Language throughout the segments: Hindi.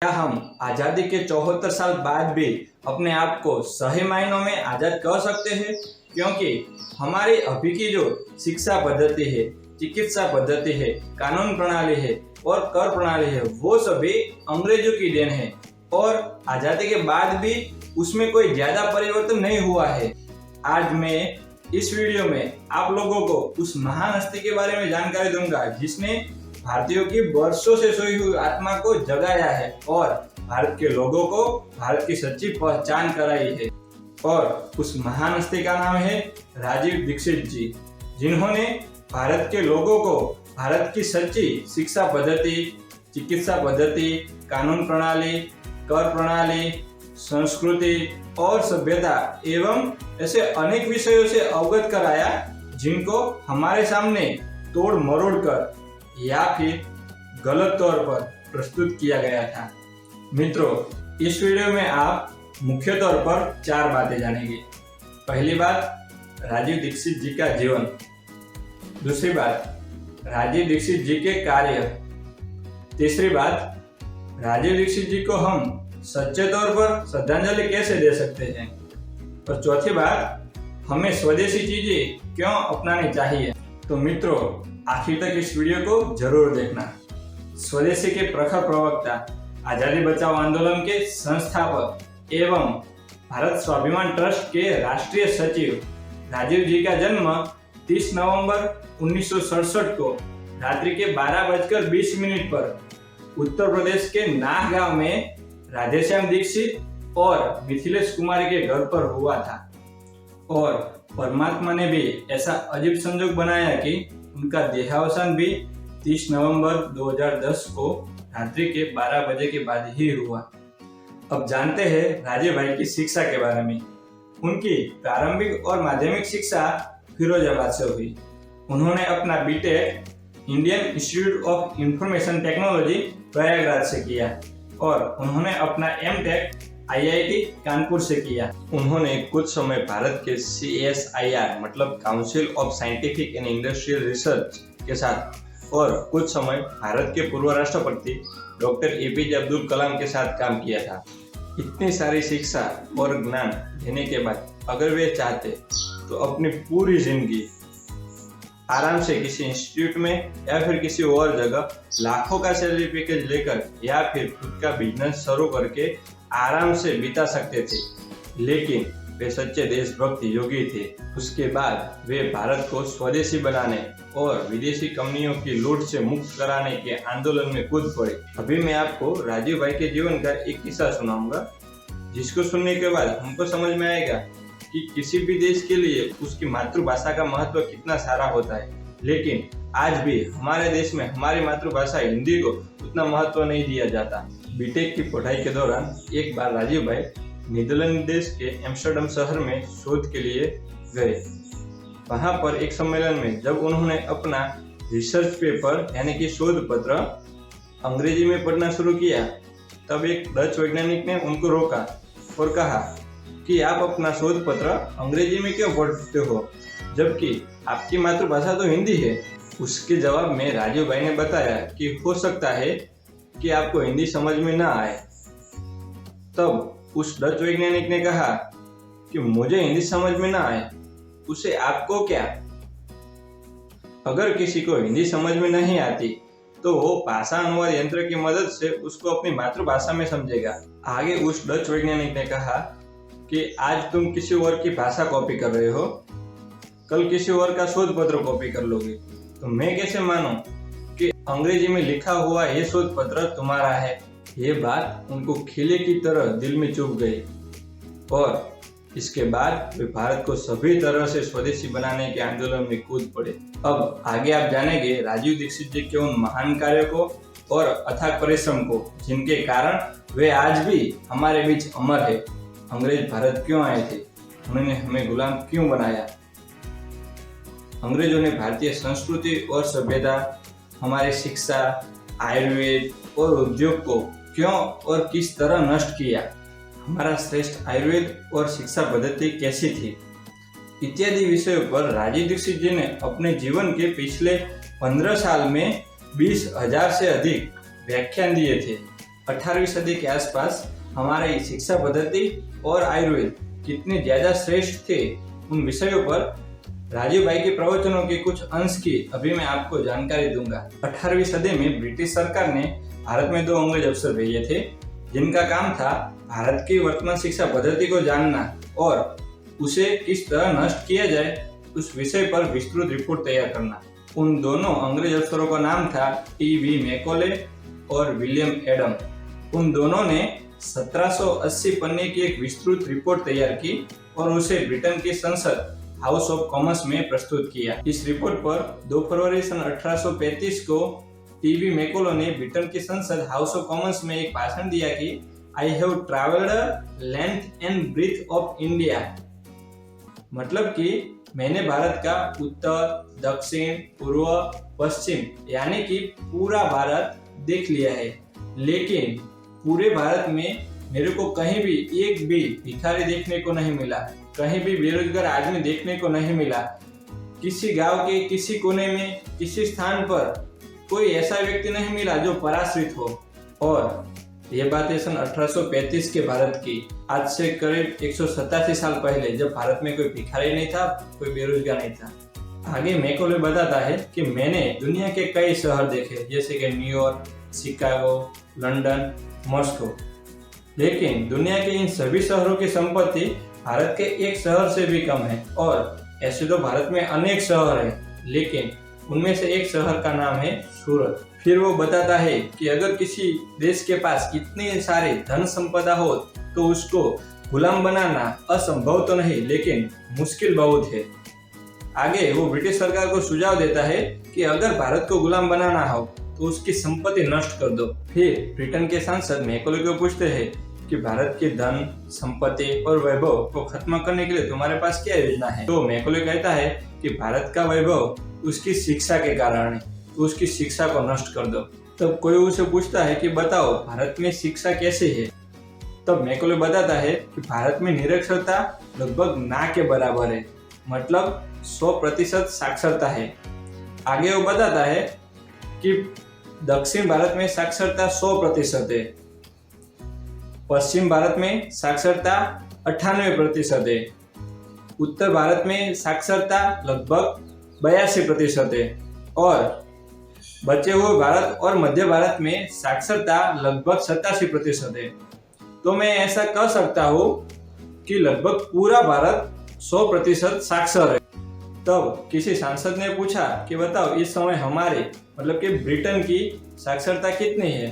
क्या हम आज़ादी के 74 साल बाद भी अपने आप को सही मायनों में आज़ाद कह सकते हैं? क्योंकि हमारी अभी की जो शिक्षा पद्धति है, चिकित्सा पद्धति है, कानून प्रणाली है और कर प्रणाली है, वो सभी अंग्रेजों की देन है और आज़ादी के बाद भी उसमें कोई ज़्यादा परिवर्तन नहीं हुआ है। आज मैं इस वीडियो में आप लोगों को उस महान हस्ती के बारे में जानकारी दूंगा जिसने भारतीयों की वर्षों से सोई हुई आत्मा को जगाया है और भारत के लोगों को भारत की सच्ची पहचान कराई है। और उस महान हस्ती का नाम है राजीव दीक्षित जी, जिन्होंने भारत के लोगों को भारत की सच्ची शिक्षा पद्धति, चिकित्सा पद्धति, कानून प्रणाली, कर प्रणाली, संस्कृति और सभ्यता एवं ऐसे अनेक विषयों से अवगत कराया जिनको हमारे सामने तोड़ मरोड़ कर या फिर गलत तौर पर प्रस्तुत किया गया था। मित्रों, इस वीडियो में आप मुख्य तौर पर 4 बातें जानेंगे। पहली बात, राजीव दीक्षित जी का जीवन। दूसरी बात, राजीव दीक्षित जी के कार्य। तीसरी बात, राजीव दीक्षित जी को हम सच्चे तौर पर श्रद्धांजलि कैसे दे सकते हैं। और चौथी बात, हमें स्वदेशी चीजें क्यों अपनानी चाहिए। तो मित्रों, आखिर तक इस वीडियो को जरूर देखना। स्वदेशी के प्रखर प्रवक्ता, आजादी बचाओ आंदोलन के संस्थापक एवं भारत स्वाभिमान ट्रस्ट के राष्ट्रीय सचिव राजीव जी का जन्म 30 नवंबर 1967 को रात्रि के 12:20 पर उत्तर प्रदेश के नाह गांव में राधेश्याम दीक्षित और मिथिलेश कुमारी के घर पर हुआ था। और परमात्मा ने भी ऐसा अजीब संजोग बनाया कि उनका देहावसान भी 30 नवंबर 2010 को रात्रि के 12 बजे के बाद ही हुआ। अब जानते हैं राजीव भाई की शिक्षा के बारे में। उनकी प्रारंभिक और माध्यमिक शिक्षा फिरोजाबाद से हुई। उन्होंने अपना BTech Indian Institute of Information Technology Prayagraj से किया और उन्होंने अपना एमटेक IIT कानपुर से किया। उन्होंने कुछ समय भारत के CSIR मतलब council of scientific and industrial research के साथ और कुछ समय भारत के पूर्व राष्ट्रपति डॉक्टर APJ अब्दुल कलाम के साथ काम किया था। इतनी सारी शिक्षा और ज्ञान देने के बाद अगर वे चाहते तो अपनी पूरी जिंदगी आराम से किसी इंस्टीट्यूट में या फिर किसी और जगह लाखों का सैलरी पैकेज लेकर या फिर खुद का बिजनेस शुरू करके आराम से बिता सकते थे, लेकिन वे सच्चे देशभक्त योगी थे। उसके बाद वे भारत को स्वदेशी बनाने और विदेशी कंपनियों की लूट से मुक्त कराने के आंदोलन में कूद पड़े। अभी मैं आपको राजीव भाई के जीवन का एक किस्सा सुनाऊंगा, जिसको सुनने के बाद हमको समझ में आएगा कि किसी भी देश के लिए उसकी मातृभाषा का महत्व कितना सारा होता है। लेकिन आज भी हमारे देश में हमारी मातृभाषा हिंदी को उतना महत्व नहीं दिया जाता। बीटेक की पढ़ाई के दौरान एक बार राजीव भाई नीदरलैंड देश के एम्स्टर्डम शहर में शोध के लिए गए। वहां पर एक सम्मेलन में जब उन्होंने अपना रिसर्च पेपर यानी कि शोध पत्र अंग्रेजी में पढ़ना शुरू किया, तब एक डच वैज्ञानिक ने उनको रोका और कहा कि आप अपना शोध पत्र अंग्रेजी में क्यों पढ़ते हो, जबकि आपकी मातृभाषा तो हिंदी है। उसके जवाब में राजीव भाई ने बताया कि हो सकता है कि आपको हिंदी समझ में ना आए। तब उस डच वैज्ञानिक ने कहा कि मुझे हिंदी समझ में ना आए, उसे आपको क्या। अगर किसी को हिंदी समझ में नहीं आती तो वो भाषा अनुवाद यंत्र की मदद से उसको अपनी मातृभाषा में समझेगा। आगे उस डच वैज्ञानिक ने कहा कि आज तुम किसी और की भाषा कॉपी कर रहे हो, कल किसी और का शोध पत्र कॉपी कर लोगे, तो मैं कैसे मानूं कि अंग्रेजी में लिखा हुआ ये शोध पत्र तुम्हारा है। ये बात उनको खिले की तरह दिल में चुभ गई और इसके बाद वे भारत को सभी तरह से स्वदेशी बनाने के आंदोलन में कूद पड़े। अब आगे आप जानेंगे राजीव दीक्षित जी के उन महान कार्यों को और अथक परिश्रम को, जिनके कारण वे आज भी हमारे बीच अमर है। अंग्रेज भारत क्यों आए थे, उन्होंने हमें गुलाम क्यों बनाया, अंग्रेजों ने भारतीय संस्कृति और सभ्यता, हमारी शिक्षा, आयुर्वेद और उद्योग को क्यों और किस तरह नष्ट किया, हमारा श्रेष्ठ आयुर्वेद और शिक्षा पद्धति कैसी थी, इत्यादि विषयों पर राजीव दीक्षित जी ने अपने जीवन के पिछले 15 साल में 20,000 से अधिक व्याख्यान दिए थे 18वीं सदी के आसपास हमारी शिक्षा पद्धति और आयुर्वेद कितने ज्यादा श्रेष्ठ थे, उन विषयों पर राजीव भाई के प्रवचनों के कुछ अंश की अभी मैं आपको जानकारी दूंगा। 18वीं सदी में ब्रिटिश सरकार ने भारत में 2 अंग्रेज अफसर भेजे थे, जिनका काम था भारत की वर्तमान शिक्षा पद्धति को जानना और उसे किस तरह नष्ट किया जाए उस विषय पर विस्तृत रिपोर्ट तैयार करना। उन दोनों अंग्रेज अफसरों का नाम था टी.वी. मैकॉले और विलियम एडम। उन दोनों ने 1780 पन्ने की एक विस्तृत रिपोर्ट तैयार की और उसे ब्रिटेन की संसद हाउस ऑफ कॉमन्स में प्रस्तुत किया। इस रिपोर्ट पर 2 फरवरी सन 1835 को टी.वी. मैकॉले ने ब्रिटेन की संसद हाउस ऑफ कॉमन्स में एक भाषण दिया कि I have travelled length and breadth of India, मतलब कि मैंने भारत का उत्तर, दक्षिण, पूर्व, पश्चिम यानी कि पूरा भारत देख लिया है, लेकिन पूरे भारत में मेरे को कहीं भी एक भी भिखारी देखने को नहीं मिला, कहीं भी बेरोजगार आदमी देखने को नहीं मिला। किसी गांव के किसी कोने में किसी स्थान पर कोई ऐसा व्यक्ति नहीं मिला जो पराश्रित हो। और ये बात है सन 1835 के भारत की, आज से करीब 187 साल पहले, जब भारत में कोई भिखारी नहीं था, कोई बेरोजगार नहीं था। आगे मैकॉले बताता है कि मैंने दुनिया के कई शहर देखे, जैसे कि न्यूयॉर्क, शिकागो, लंदन, मॉस्को, लेकिन दुनिया के इन सभी शहरों की संपत्ति भारत के एक शहर से भी कम है। और ऐसे तो भारत में अनेक शहर हैं, लेकिन उनमें से एक शहर का नाम है सूरत। फिर वो बताता है कि अगर किसी देश के पास इतनी सारी धन संपदा हो तो उसको गुलाम बनाना असंभव तो नहीं, लेकिन मुश्किल बहुत है। आगे वो ब्रिटिश सरकार को सुझाव देता है कि अगर भारत को गुलाम बनाना हो तो उसकी संपत्ति नष्ट कर दो। फिर ब्रिटेन के सांसद मैकॉले को पूछते हैं कि भारत के धन, संपत्ति और वैभव को खत्म करने के लिए तुम्हारे पास क्या योजना है। तो मैकॉले कहता है कि भारत का वैभव उसकी शिक्षा के कारण है, तो उसकी शिक्षा को नष्ट कर दो। तब कोई उसे पूछता है कि बताओ भारत में शिक्षा कैसे है। तब मैकॉले बताता है कि भारत में निरक्षरता लगभग ना के बराबर है, मतलब 100% साक्षरता है। आगे वो बताता है कि दक्षिण भारत में साक्षरता 100% है, पश्चिम भारत में साक्षरता 98% है, उत्तर भारत में साक्षरता लगभग 82% है और बचे हुए भारत और मध्य भारत में साक्षरता लगभग 87% है। तो मैं ऐसा कह सकता हूँ कि लगभग पूरा भारत 100% साक्षर है। तब किसी सांसद ने पूछा कि बताओ इस समय हमारे मतलब कि ब्रिटेन की साक्षरता कितनी है।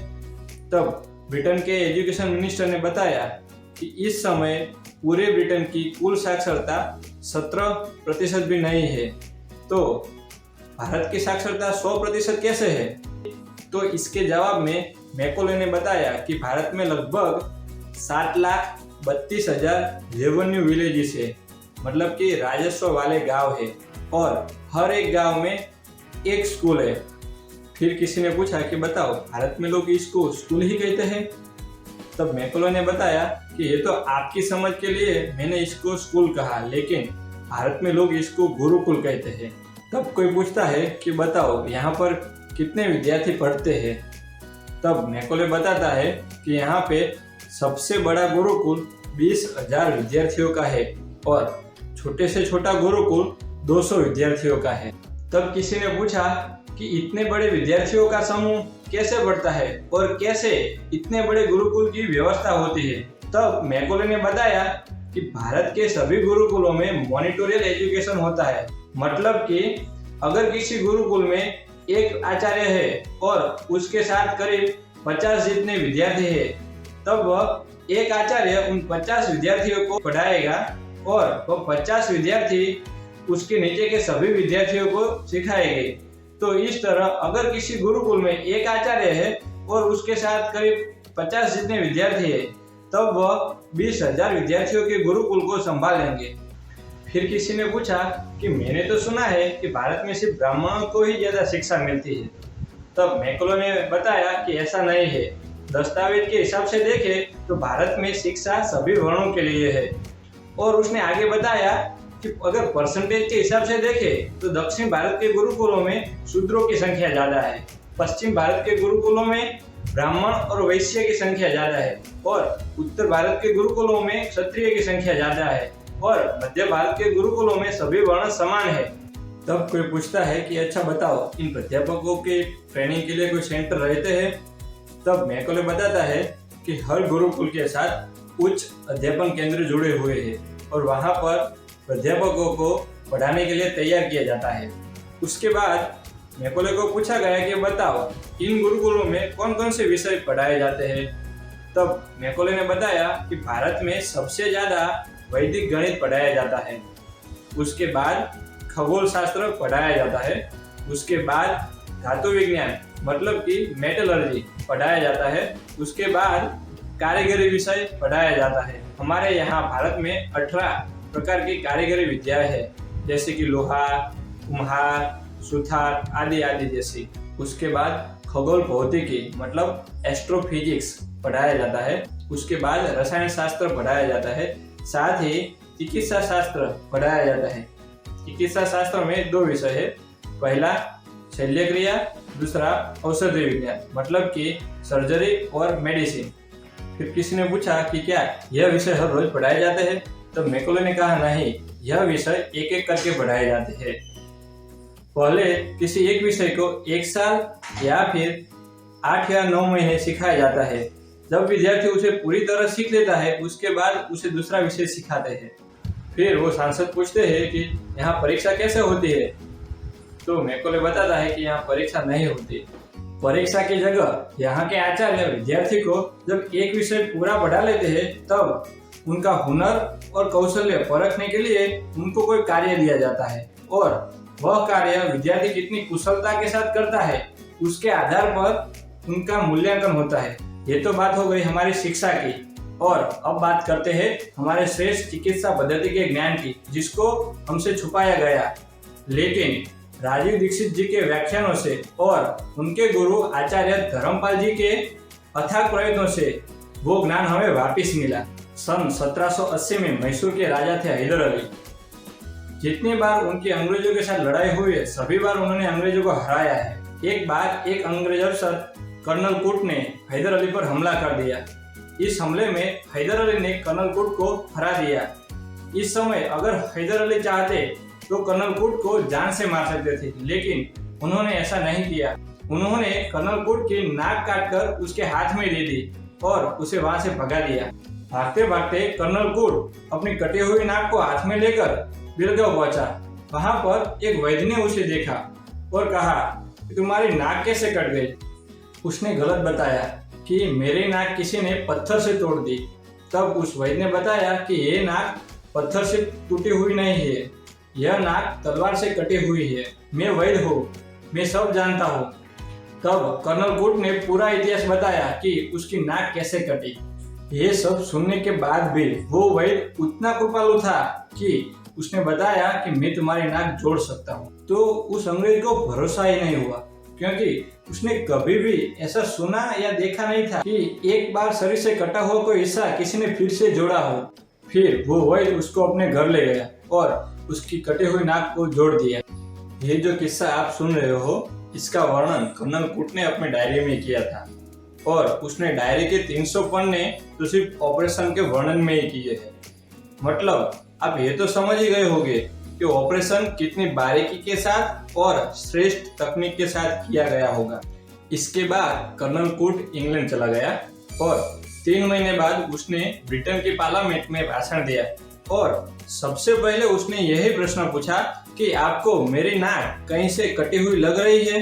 तब ब्रिटेन के एजुकेशन मिनिस्टर ने बताया कि इस समय पूरे ब्रिटेन की कुल साक्षरता 17% भी नहीं है। तो भारत की साक्षरता 100% कैसे है? तो इसके जवाब में मैकॉले ने बताया कि भारत में लगभग 7,32,000 रेवेन्यू विलेजेस है, मतलब कि राजस्व वाले गांव है और हर एक गांव में एक स्कूल है। फिर किसी ने पूछा कि बताओ भारत में लोग इसको स्कूल ही कहते हैं। तब मैकॉले ने बताया कि ये तो आपकी समझ के लिए मैंने इसको स्कूल कहा, लेकिन भारत में लोग इसको गुरुकुल कहते हैं। तब कोई पूछता है कि बताओ यहाँ पर कितने विद्यार्थी पढ़ते हैं। तब मैकॉले बताता है कि यहाँ पे सबसे बड़ा गुरुकुल 20,000 विद्यार्थियों का है और छोटे से छोटा गुरुकुल 200 विद्यार्थियों का है। तब किसी ने पूछा कि इतने बड़े विद्यार्थियों का समूह कैसे बढ़ता है और कैसे इतने बड़े गुरुकुल की व्यवस्था होती है। तब मैकॉले ने बताया कि भारत के सभी गुरुकुलों में मॉनिटोरियल एजुकेशन होता है, मतलब कि अगर किसी गुरुकुल में एक आचार्य है और उसके साथ करीब 50 जितने विद्यार्थी है, तब वह एक आचार्य उन 50 विद्यार्थियों को पढ़ाएगा और वह 50 विद्यार्थी उसके नीचे के सभी विद्यार्थियों को सिखाएंगे। तो इस तरह अगर किसी गुरुकुल में एक आचार्य है और उसके साथ करीब 50 जितने विद्यार्थी है, तब वह 20,000 विद्यार्थियों के गुरुकुल को संभालेंगे। फिर किसी ने पूछा कि मैंने तो सुना है कि भारत में सिर्फ ब्राह्मणों को ही ज्यादा शिक्षा मिलती है। तब मैकॉले ने बताया कि ऐसा नहीं है। दस्तावेज के हिसाब से देखें तो भारत में शिक्षा सभी वर्णों के लिए है। और उसने आगे बताया कि अगर परसेंटेज के हिसाब से देखें तो दक्षिण भारत के गुरुकुलों में शूद्रों की संख्या ज्यादा है, पश्चिम भारत के गुरुकुलों में ब्राह्मण और वैश्य की संख्या ज्यादा है और उत्तर भारत के गुरुकुलों में क्षत्रिय की संख्या ज्यादा है और मध्य भारत के गुरुकुलों में सभी वर्ण समान है। तब कोई पूछता है कि अच्छा बताओ, इन प्राध्यापकों के ट्रेनिंग के लिए कोई सेंटर रहते हैं? तब मैकॉले बताता है कि हर गुरुकुल के साथ उच्च अध्यापन केंद्र जुड़े हुए हैं और वहां पर प्राध्यापकों को पढ़ाने के लिए तैयार किया जाता है। उसके बाद मैकॉले को पूछा गया कि बताओ, इन गुरुकुलों में कौन कौन से विषय पढ़ाए जाते हैं? तब मैकॉले ने बताया कि भारत में सबसे ज्यादा वैदिक गणित पढ़ाया जाता है, उसके बाद खगोल शास्त्र पढ़ाया जाता है, उसके बाद धातु विज्ञान मतलब कि मेटलर्जी पढ़ाया जाता है, उसके बाद कारीगरी विषय पढ़ाया जाता है। हमारे यहाँ भारत में 18 प्रकार की कारीगरी विद्याएं है, जैसे कि लोहा, कुम्हार, सुथार आदि आदि जैसी। उसके बाद खगोल भौतिकी मतलब एस्ट्रोफिजिक्स पढ़ाया जाता है, उसके बाद रसायन शास्त्र पढ़ाया जाता है, साथ ही चिकित्सा शास्त्र पढ़ाया जाता है। चिकित्सा शास्त्र में 2 विषय है, पहला शल्य क्रिया, दूसरा औषधि विज्ञान मतलब कि सर्जरी और मेडिसिन। फिर किसी ने पूछा कि क्या यह विषय हर रोज पढ़ाए जाते हैं? तो मैकॉले ने कहा नहीं, यह विषय एक एक करके पढ़ाए जाते हैं। पहले किसी एक विषय को 1 साल या फिर 8 या 9 महीने सिखाया जाता है। जब विद्यार्थी उसे पूरी तरह सीख लेता है, उसके बाद उसे दूसरा विषय सिखाते हैं। फिर वो सांसद पूछते हैं कि यहाँ परीक्षा कैसे होती है? तो मैकॉले बताता है कि यहाँ परीक्षा नहीं होती। परीक्षा की जगह यहाँ के आचार्य विद्यार्थी को जब एक विषय पूरा पढ़ा लेते हैं, तब उनका हुनर और कौशल्य परखने के लिए उनको कोई कार्य दिया जाता है और वह कार्य विद्यार्थी कितनी कुशलता के साथ करता है, उसके आधार पर उनका मूल्यांकन होता है। ये तो बात हो गई हमारी शिक्षा की, और अब बात करते हैं हमारे श्रेष्ठ चिकित्सा पद्धति के ज्ञान की, जिसको हमसे छुपाया गया। लेकिन राजीव दीक्षित जी के व्याख्यानों से और उनके गुरु आचार्य धर्मपाल जी के अथाक प्रयत्नों से वो ज्ञान हमें वापस मिला। सन 1780 में मैसूर के राजा थे हैदर अली। जितनी बार उनकी अंग्रेजों के साथ लड़ाई हुई है, सभी बार उन्होंने अंग्रेजों को हराया है। एक बार एक अंग्रेज अफसर कर्नल कुट ने हैदर अली पर हमला कर दिया। इस हमले में हैदर अली ने कर्नल कुट को हरा दिया। इस समय अगर हैदर अली चाहते तो कर्नल कुट को जान से मार सकते थे, लेकिन उन्होंने ऐसा नहीं किया। उन्होंने कर्नल कुट की नाक काटकर उसके हाथ में दे दी और उसे वहां से भगा दिया। भागते भागते कर्नल कुट अपनी कटी हुई नाक को हाथ में लेकर बिलगांव पहुंचा। वहां पर एक वैद्य ने उसे देखा और कहा कि तुम्हारी नाक कैसे कट गई? उसने गलत बताया कि मेरी नाक किसी ने पत्थर से तोड़ दी। तब उस वैद्य ने बताया कि ये नाक पत्थर से टूटी हुई नहीं है, यह नाक तलवार से कटी हुई है। मैं वैद्य हूँ, मैं सब जानता हूँ। तब कर्नल कुट ने पूरा इतिहास बताया कि उसकी नाक कैसे कटी। ये सब सुनने के बाद भी वो वैद्य उतना कृपालु था कि उसने बताया कि मैं तुम्हारी नाक जोड़ सकता हूँ। तो उस अंग्रेज को भरोसा ही नहीं हुआ, क्योंकि उसने कभी भी ऐसा सुना या देखा नहीं था कि एक बार शरीर से कटा हुआ कोई हिस्सा किसी ने फिर से जोड़ा हो। फिर वो वैद्य उसको अपने घर ले गया और उसकी कटी हुई नाक को जोड़ दिया। ये जो किस्सा आप सुन रहे हो, इसका वर्णन कर्नल कुट ने अपने डायरी में किया था और उसने डायरी के 300 पन्ने तो सिर्फ ऑपरेशन के वर्णन में ही किए हैं। मतलब आप ये तो समझ ही गए होंगे कि ऑपरेशन कितनी बारीकी के साथ और श्रेष्ठ तकनीक के साथ किया गया होगा। इसके बाद कर्नल कुट इंग्लैंड चला गया और 3 महीने बाद उसने ब्रिटेन की पार्लियामेंट में भाषण दिया और सबसे पहले उसने यही प्रश्न पूछा कि आपको मेरी नाक कहीं से कटी हुई लग रही है?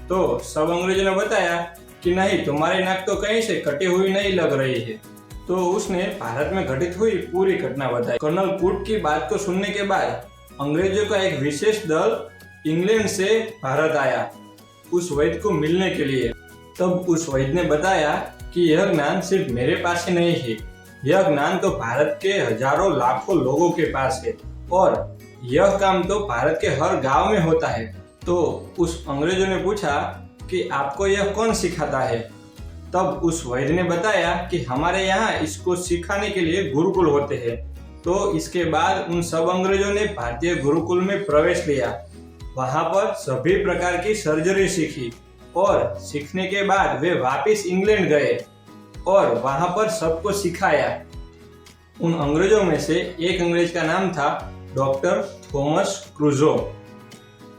तो सब अंग्रेजों ने बताया कि नहीं, तुम्हारी नाक तो कहीं से कटी हुई नहीं लग रही है। तो उसने भारत में घटित हुई पूरी घटना बताई। कर्नल कुट की बात को सुनने के बाद अंग्रेजों का एक विशेष दल इंग्लैंड से भारत आया उस वैद्य को मिलने के लिए। तब उस वैद्य ने बताया कि यह ज्ञान सिर्फ मेरे पास ही नहीं है, यह ज्ञान तो भारत के हजारों लाखों लोगों के पास है और यह काम तो भारत के हर गांव में होता है। तो उस अंग्रेजों ने पूछा कि आपको यह कौन सिखाता है? तब उस वैद्य ने बताया कि हमारे यहाँ इसको सिखाने के लिए गुरुकुल होते हैं। तो इसके बाद उन सब अंग्रेजों ने भारतीय गुरुकुल में प्रवेश लिया। वहाँ पर सभी प्रकार की सर्जरी सीखी और सीखने के बाद वे वापस इंग्लैंड गए और वहां पर सबको सिखाया। उन अंग्रेजों में से एक अंग्रेज का नाम था डॉक्टर थॉमस क्रूजो।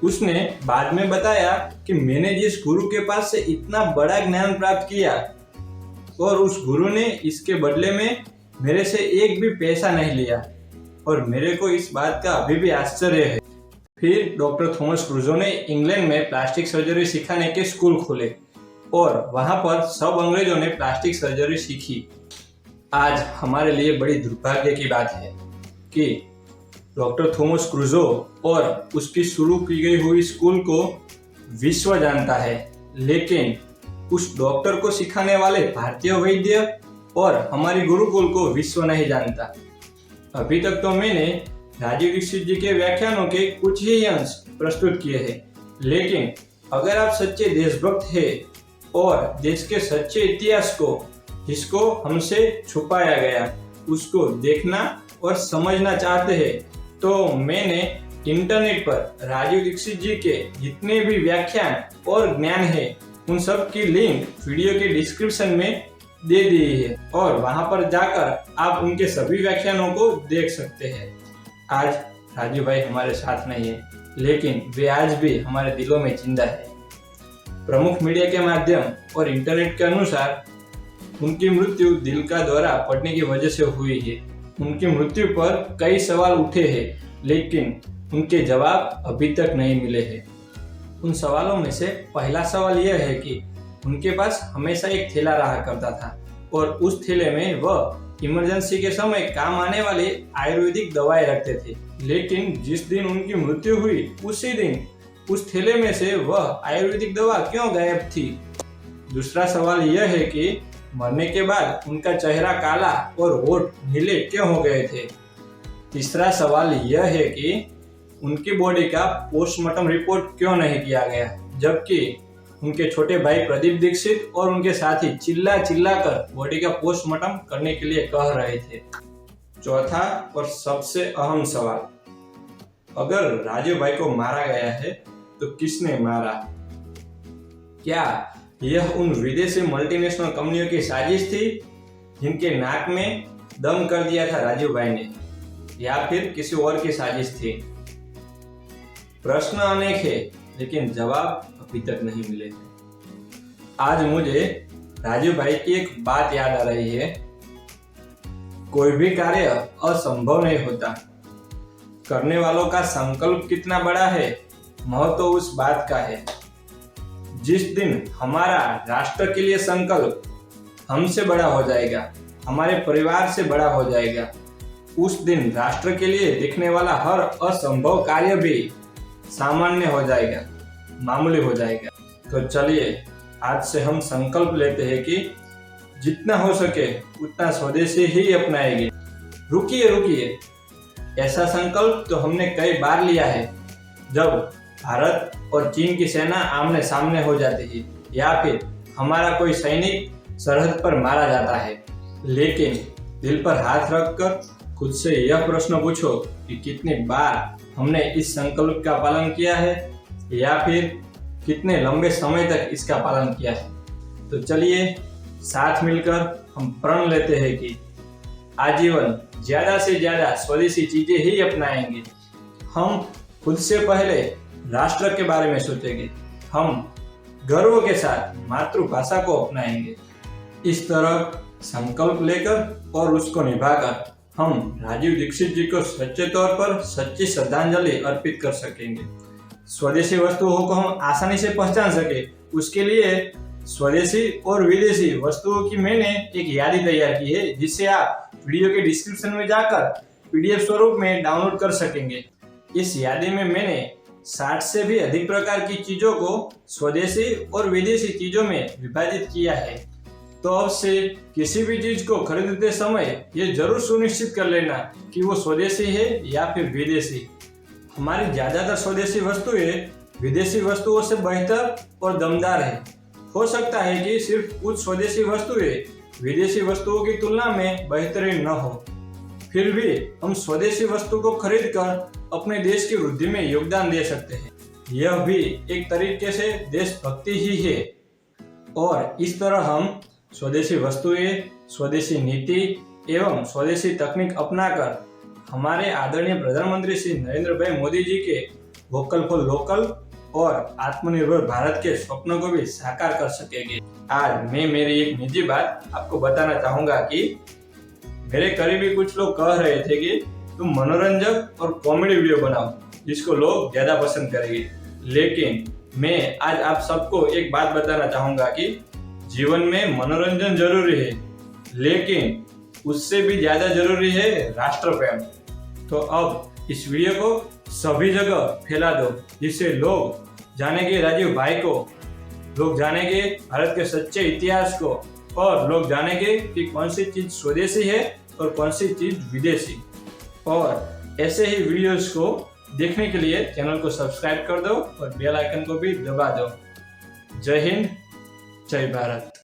उसने बाद में बताया कि मैंने जिस गुरु के पास से इतना बड़ा ज्ञान प्राप्त किया और उस गुरु ने इसके बदले में मेरे से एक भी पैसा नहीं लिया, और मेरे को इस बात का अभी भी आश्चर्य है। फिर डॉक्टर थॉमस क्रूजो ने इंग्लैंड में प्लास्टिक सर्जरी सिखाने के स्कूल खोले और वहां पर सब अंग्रेजों ने प्लास्टिक सर्जरी सीखी। आज हमारे लिए बड़ी दुर्भाग्य की बात है कि डॉक्टर थॉमस क्रूजो और उसकी शुरू की गई हुई स्कूल को विश्व जानता है, लेकिन उस डॉक्टर को सिखाने वाले भारतीय वैद्य और हमारी गुरुकुल को विश्व नहीं जानता। अभी तक तो मैंने राजीव दीक्षित जी के व्याख्यानों के कुछ ही अंश प्रस्तुत किए हैं, लेकिन अगर आप सच्चे देशभक्त हैं और देश के सच्चे इतिहास को, जिसको हमसे छुपाया गया, उसको देखना और समझना चाहते हैं, तो मैंने इंटरनेट पर राजीव दीक्षित जी के जितने भी व्याख्यान और ज्ञान है उन सब की लिंक वीडियो के डिस्क्रिप्शन में दे दी है और वहां पर जाकर आप उनके सभी व्याख्यानों को देख सकते हैं। आज राजीव भाई हमारे साथ नहीं है, लेकिन वे आज भी हमारे दिलों में जिंदा है। प्रमुख मीडिया के माध्यम और इंटरनेट के अनुसार उनकी मृत्यु दिल का दौरा पड़ने की वजह से हुई है। उनकी मृत्यु पर कई सवाल उठे हैं, लेकिन उनके जवाब अभी तक नहीं मिले हैं। उन सवालों में से पहला सवाल यह है कि उनके पास हमेशा एक थैला रहा करता था और उस थैले में वह इमरजेंसी के समय काम आने वाली आयुर्वेदिक दवाएं रखते थे, लेकिन जिस दिन उनकी मृत्यु हुई उसी दिन उस थैले में से वह आयुर्वेदिक दवा क्यों गायब थी। दूसरा सवाल यह है कि मरने के बाद उनका चेहरा काला और होठ नीले क्यों हो गए थे। तीसरा सवाल यह है कि उनकी बॉडी का पोस्टमार्टम रिपोर्ट क्यों नहीं किया गया, जबकि उनके छोटे भाई प्रदीप दीक्षित और उनके साथी चिल्ला कर बॉडी का पोस्टमार्टम करने के लिए कह रहे थे। चौथा और सबसे अहम सवाल, अगर राजीव भाई को मारा गया है तो किसने मारा? क्या यह उन विदेशी मल्टीनेशनल कंपनियों की साजिश थी जिनके नाक में दम कर दिया था राजीव भाई ने, या फिर किसी और की साजिश थी? प्रश्न अनेक है, लेकिन जवाब अभी तक नहीं मिले। आज मुझे राजीव भाई की एक बात याद आ रही है, कोई भी कार्य असंभव नहीं होता, करने वालों का संकल्प कितना बड़ा है महत्व तो उस बात का है। जिस दिन हमारा राष्ट्र के लिए संकल्प हमसे बड़ा हो जाएगा, हमारे परिवार से बड़ा हो जाएगा, उस दिन राष्ट्र के लिए दिखने वाला हर असंभव कार्य भी सामान्य हो जाएगा, मामूली हो जाएगा। तो चलिए आज से हम संकल्प लेते हैं कि जितना हो सके उतना स्वदेशी ही अपनाएंगे। रुकिए, ऐसा संकल्प तो हमने कई बार लिया है, जब भारत और चीन की सेना आमने सामने हो जाती है या फिर हमारा कोई सैनिक सरहद पर मारा जाता है। लेकिन दिल पर हाथ रखकर खुद से यह प्रश्न पूछो कि कितनी बार हमने इस संकल्प का पालन किया है या फिर कितने लंबे समय तक इसका पालन किया है। तो चलिए साथ मिलकर हम प्रण लेते हैं कि आजीवन ज्यादा से ज्यादा स्वदेशी चीजें ही अपनाएंगे। हम खुद से पहले राष्ट्र के बारे में सोचेंगे, हम गर्व के साथ मातृभाषा को अपनाएंगे। इस तरह संकल्प लेकर और उसको निभाकर हम राजीव दीक्षित जी को सच्चे तौर पर सच्ची श्रद्धांजलि अर्पित कर सकेंगे। स्वदेशी वस्तुओं को हम आसानी से पहचान सके, उसके लिए स्वदेशी और विदेशी वस्तुओं की मैंने एक यादी तैयार की है, जिससे आप वीडियो के डिस्क्रिप्शन में जाकर पीडीएफ स्वरूप में डाउनलोड कर सकेंगे। इस यादी में मैंने 60 से भी अधिक प्रकार की चीजों को स्वदेशी और विदेशी चीजों में विभाजित किया है। तो अब से किसी भी चीज को खरीदते समय ये जरूर सुनिश्चित कर लेना कि वो स्वदेशी है या फिर विदेशी। हमारी ज्यादातर स्वदेशी वस्तुएं विदेशी वस्तुओं से बेहतर और दमदार है। हो सकता है कि सिर्फ कुछ स्वदेशी वस्तुएं विदेशी वस्तुओं की तुलना में बेहतरीन न हो, फिर भी हम स्वदेशी वस्तु को खरीदकर अपने देश की वृद्धि में योगदान दे सकते हैं। यह भी एक तरीके से देशभक्ति ही है। और इस तरह हम स्वदेशी वस्तुएं, स्वदेशी नीति एवं स्वदेशी तकनीक अपनाकर हमारे आदरणीय प्रधानमंत्री श्री नरेंद्र भाई मोदी जी के वोकल फॉर लोकल और आत्मनिर्भर भारत के स्वप्नों को भी साकार कर सकेंगे। आज मैं मेरी एक निजी बात आपको बताना चाहूंगा कि मेरे करीबी कुछ लोग कह रहे थे कि तुम मनोरंजक और कॉमेडी वीडियो बनाओ जिसको लोग ज्यादा पसंद करेंगे। लेकिन मैं आज आप सबको एक बात बताना चाहूंगा कि जीवन में मनोरंजन जरूरी है, लेकिन उससे भी ज्यादा जरूरी है राष्ट्र प्रेम। तो अब इस वीडियो को सभी जगह फैला दो, जिससे लोग जानेंगे राजीव भाई को, लोग जानेंगे भारत के सच्चे इतिहास को, और लोग जानेंगे कि कौन सी चीज स्वदेशी है और कौन सी चीज विदेशी। और ऐसे ही वीडियोस को देखने के लिए चैनल को सब्सक्राइब कर दो और बेल आइकन को भी दबा दो। जय हिंद, जय भारत।